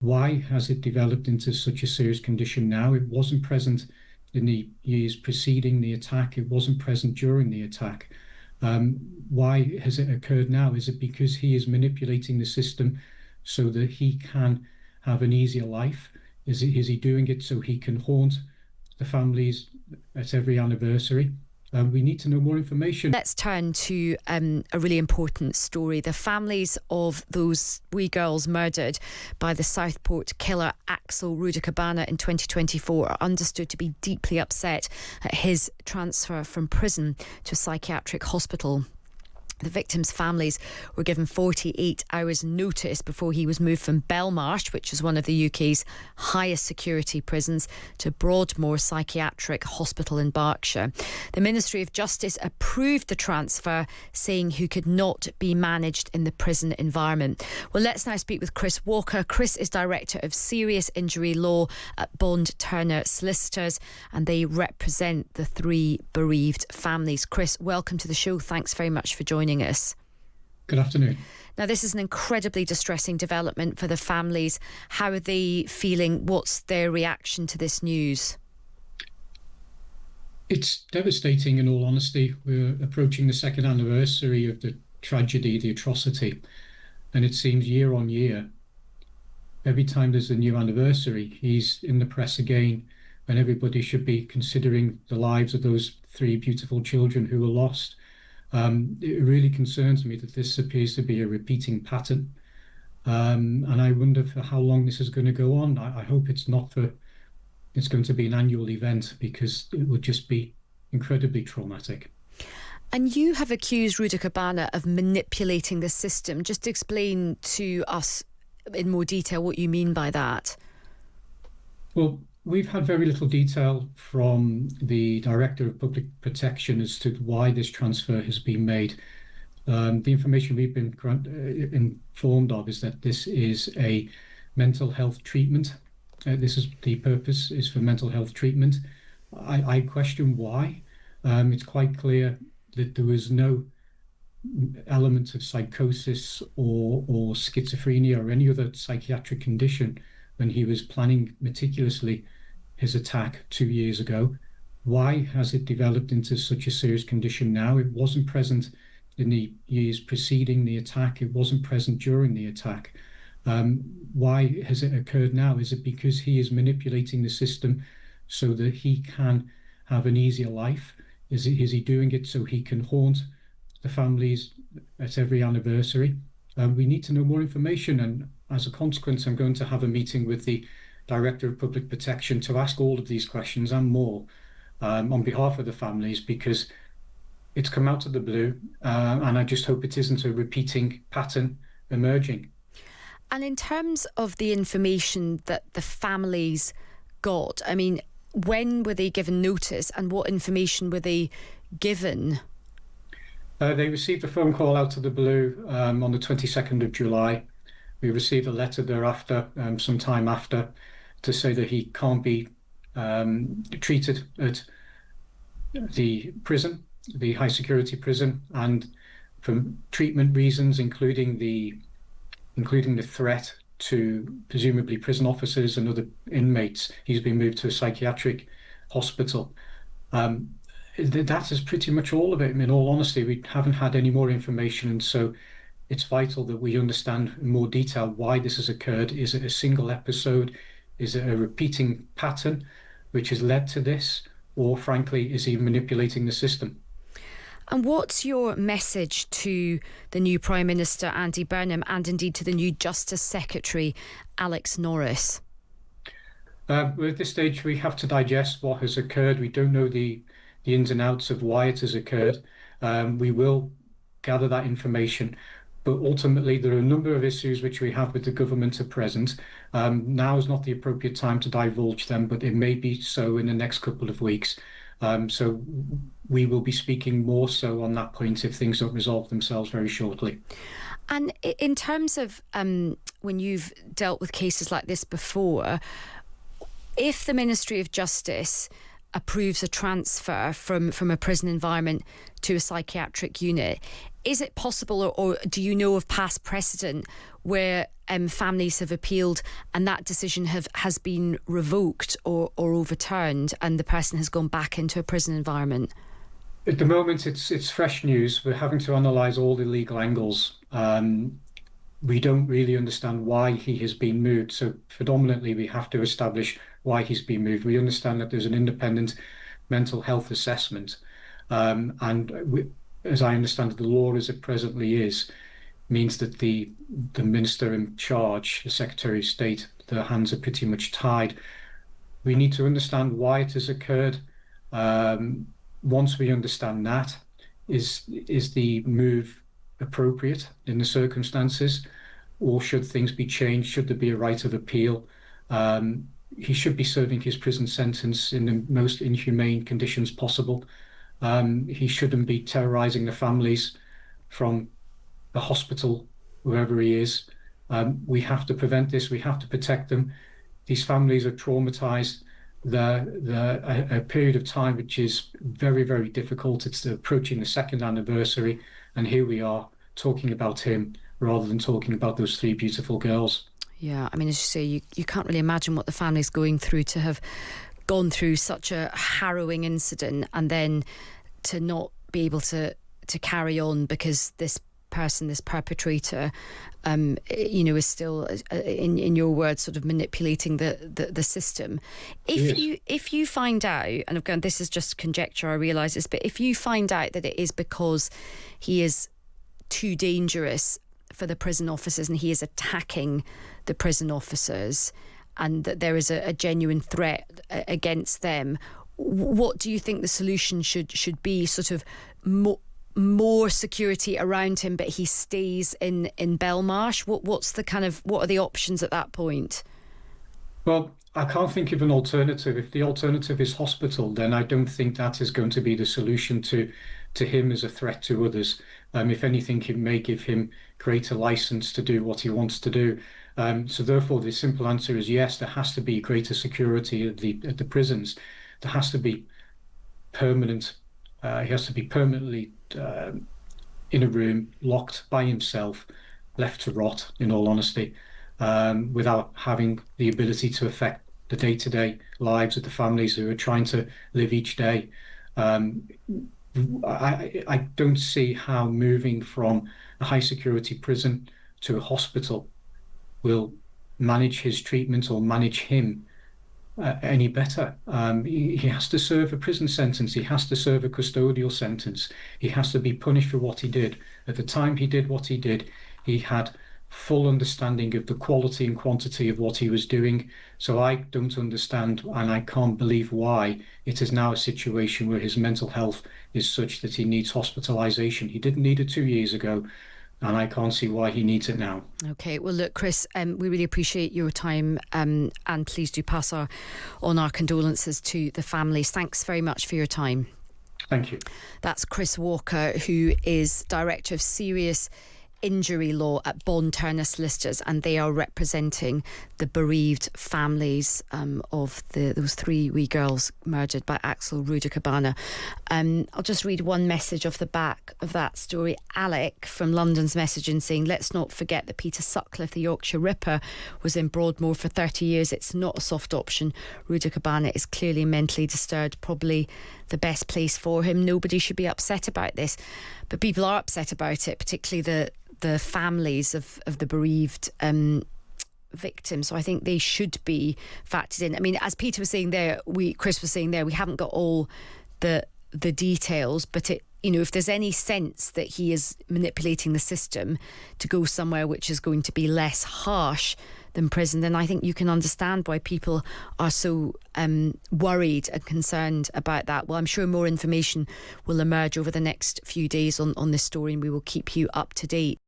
Why has it developed into such a serious condition now? It wasn't present in the years preceding the attack. It wasn't present during the attack. Why has it occurred now? Is it because he is manipulating the system so that he can have an easier life? Is he doing it so he can haunt the families at every anniversary? We need to know more information. Let's turn to a really important story. The families of those wee girls murdered by the Southport killer Axel Rudakabana in 2024 are understood to be deeply upset at his transfer from prison to a psychiatric hospital. The victims' families were given 48 hours notice before he was moved from Belmarsh, which is one of the UK's highest security prisons, to Broadmoor Psychiatric Hospital in Berkshire. The Ministry of Justice approved the transfer, saying he could not be managed in the prison environment. Well, let's now speak with Chris Walker. Chris is Director of Serious Injury Law at Bond Turner Solicitors, and they represent the three bereaved families. Chris, welcome to the show. Thanks very much for joining us. Good afternoon. Now, this is an incredibly distressing development for the families. How are they feeling? What's their reaction to this news? It's devastating, in all honesty. We're approaching the second anniversary of the tragedy, the atrocity, and it seems year on year, every time there's a new anniversary, he's in the press again, and everybody should be considering the lives of those three beautiful children who were lost. It really concerns me that this appears to be a repeating pattern, and I wonder for how long this is going to go on. I hope it's going to be an annual event, because it would just be incredibly traumatic. And you have accused Rudakabana of manipulating the system. Just explain to us in more detail what you mean by that. Well, we've had very little detail from the Director of Public Protection as to why this transfer has been made. The information we've been informed of is that this is a mental health treatment. The purpose is for mental health treatment. I question why. It's quite clear that there was no element of psychosis or schizophrenia or any other psychiatric condition when he was planning meticulously his attack 2 years ago. Why has it developed into such a serious condition now? It wasn't present in the years preceding the attack. It wasn't present during the attack. Why has it occurred now? Is it because he is manipulating the system so that he can have an easier life? Is he doing it so he can haunt the families at every anniversary? We need to know more information, and as a consequence, I'm going to have a meeting with the Director of Public Protection to ask all of these questions and more on behalf of the families, because it's come out of the blue, and I just hope it isn't a repeating pattern emerging. And in terms of the information that the families got, I mean, when were they given notice and what information were they given? They received a phone call out of the blue on the 22nd of July. We received a letter thereafter, some time after, to say that he can't be treated at the prison, the high security prison, and for treatment reasons, including the threat to presumably prison officers and other inmates, he's been moved to a psychiatric hospital. That is pretty much all of it. In all honesty, we haven't had any more information, and so it's vital that we understand in more detail why this has occurred. Is it a single episode? Is it a repeating pattern which has led to this? Or frankly, is he manipulating the system? And what's your message to the new Prime Minister, Andy Burnham, and indeed to the new Justice Secretary, Alex Norris? At this stage, we have to digest what has occurred. We don't know the ins and outs of why it has occurred. We will gather that information. But ultimately, there are a number of issues which we have with the government at present. Now is not the appropriate time to divulge them, but it may be so in the next couple of weeks. So we will be speaking more so on that point if things don't resolve themselves very shortly. And in terms of when you've dealt with cases like this before, if the Ministry of Justice approves a transfer from a prison environment to a psychiatric unit, is it possible, or do you know of past precedent where families have appealed and that decision has been revoked or overturned, and the person has gone back into a prison environment? At the moment, it's fresh news. We're having to analyse all the legal angles. We don't really understand why he has been moved. So predominantly, we have to establish why he's been moved. We understand that there's an independent mental health assessment, as I understand it, the law as it presently is, means that the minister in charge, the Secretary of State, their hands are pretty much tied. We need to understand why it has occurred. Once we understand that, is the move appropriate in the circumstances, or should things be changed? Should there be a right of appeal? He should be serving his prison sentence in the most inhumane conditions possible. He shouldn't be terrorizing the families from the hospital, wherever he is. We have to prevent this. We have to protect them. These families are traumatized. A period of time which is very, very difficult. It's approaching the second anniversary, and here we are talking about him rather than talking about those three beautiful girls. Yeah, I mean, as you say, you can't really imagine what the family's going through to have gone through such a harrowing incident and then to not be able to carry on because this person, this perpetrator, is still, in your words, sort of manipulating the system. If you find out, and again, this is just conjecture, I realise this, but if you find out that it is because he is too dangerous for the prison officers and he is attacking the prison officers, and that there is a genuine threat against them, what do you think the solution should be? Sort of more security around him, but he stays in Belmarsh? What are the options at that point? Well, I can't think of an alternative. If the alternative is hospital, then I don't think that is going to be the solution to him as a threat to others. If anything, it may give him greater license to do what he wants to do. So therefore, the simple answer is yes, there has to be greater security at the prisons. There has to be permanent. He has to be permanently in a room, locked by himself, left to rot, in all honesty, without having the ability to affect the day-to-day lives of the families who are trying to live each day. I don't see how moving from a high-security prison to a hospital will manage his treatment or manage him any better. He has to serve a prison sentence. He has to serve a custodial sentence. He has to be punished for what he did. At the time he did what he did, he had full understanding of the quality and quantity of what he was doing. So I don't understand, and I can't believe why it is now a situation where his mental health is such that he needs hospitalization. He didn't need it 2 years ago, and I can't see why he needs it now. Okay, well, look, Chris, we really appreciate your time, and please do pass on our condolences to the families. Thanks very much for your time. Thank you. That's Chris Walker, who is Director of Serious Injury Law at Bond Turner Solicitors, and they are representing the bereaved families of those three wee girls murdered by Axel Rudakabana. I'll just read one message off the back of that story. Alec from London's messaging saying, let's not forget that Peter Sutcliffe, the Yorkshire Ripper, was in Broadmoor for 30 years. It's not a soft option. Rudakabana is clearly mentally disturbed, probably the best place for him. Nobody should be upset about this, but people are upset about it, particularly the families of the bereaved victims. So I think they should be factored in. I mean, as Peter was saying there, Chris was saying there, we haven't got all the details, but if there's any sense that he is manipulating the system to go somewhere which is going to be less harsh than prison, then I think you can understand why people are so worried and concerned about that. Well, I'm sure more information will emerge over the next few days on this story, and we will keep you up to date.